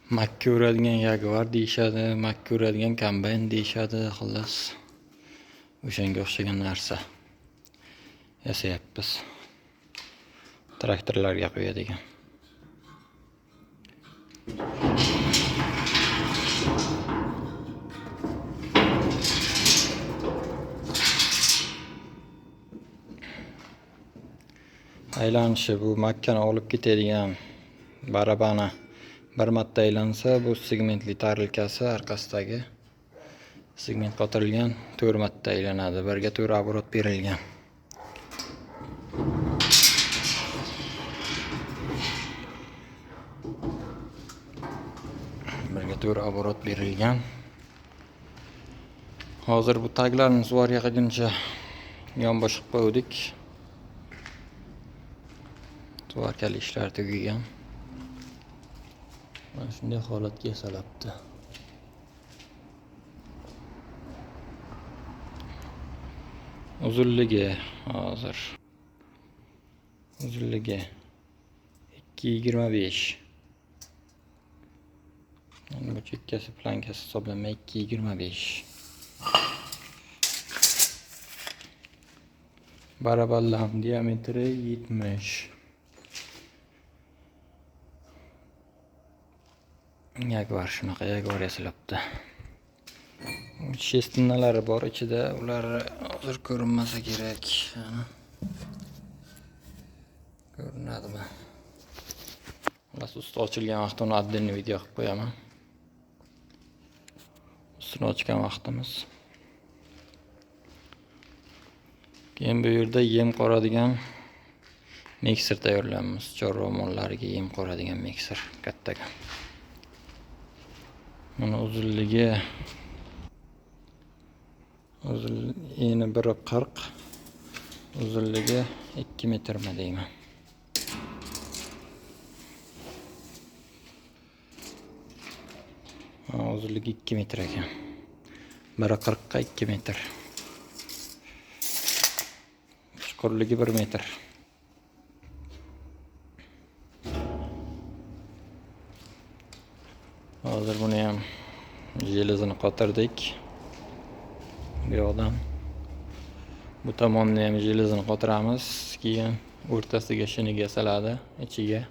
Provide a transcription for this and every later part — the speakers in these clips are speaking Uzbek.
Makka uradigan Jaguar deyishadi, makka uradigan kombayn deyishadi, xullas o'shanga o'xshagan narsa yasayapmiz. Traktorlarga qo'yadigan. Aylanishi bu Makkani olib ketadigan barabani bir marta aylansa, bu segmentli tarilkasi orqasidagi segment qotirilgan 4 marta aylanadi. Birga 4 оборот berilgan. Birga 4 оборот berilgan. Hozir bu taglarni suvariga qilguncha yonbosh qilib qo'ydik. Suvarkali ishlar tugagan. Mana shunday holatga yasalabdi. Uzunligi hozir uzunligi 2.25. Bu chekkasi plankasi hisoblanmay 2.25. Baraballam diametri 70. Jaguar shunaqa Jaguar yasalabdi. Shestinalari bor ichida, ular hozir ko'rinmasa kerak. Ko'rinadimi? Xullas usti ochilgan vaqtda uni отдельный video qilib qo'yaman. Ustini ochgan vaqtimiz. Keyin bu yerda yem qoradigan mikser tayyorlaymiz. Chorva mollariga yem qoradigan mikser kattaga. Mana uzunligi eni 1.40, uzunligi 2 metrmi deyman. Uzunligi 2 metr ekan. 1.40 ga 2 metr. Chuqurligi 1 metr. Hozir buni ham jelezini qotirdik. Bu yoqdan bu tomonni ham jelezini qotiramiz, keyin o'rtasiga shiniga yasaladi, ichiga.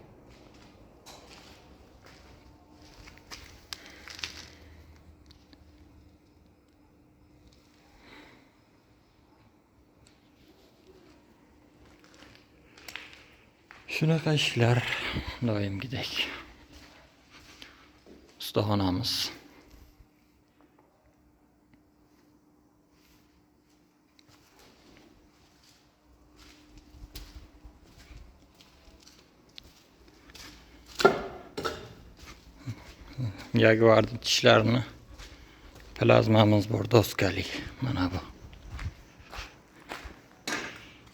Shunaqa ishlar doimgidek. Ustaxonamiz. Jaguarning tishlarini plazmamiz bor, doskali. Mana bu.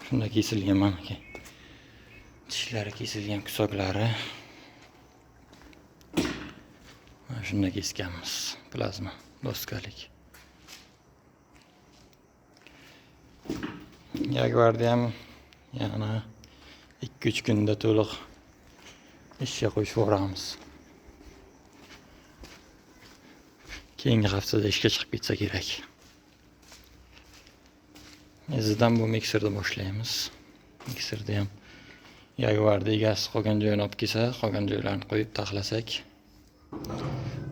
Shunda kesilgan mana ki. Tishlari kesilgan kusoklari. Mana shunda kesganmiz. Plazma, doskalik. Jaguarni ham yana 2-3 kunda to'liq ishga qo'yib yuboramiz. Keyingi haftada ishga chiqib ketsa kerak. Izidan bu mikserda boshlaymiz. Mikserda ham Jaguarda egasi qolgan joyini olib kelsa, qolgan joylarini qo'yib taxlasak,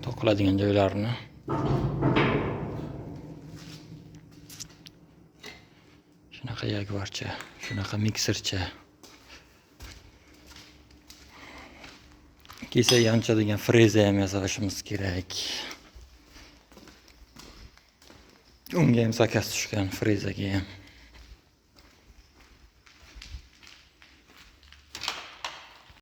to'qiladigan joylarini shunaqa Jaguarcha, shunaqa miksercha. Kelsa yanchadigan freza ham yasashimiz kerak. Unga ham zakas tushgan, frezaga ham.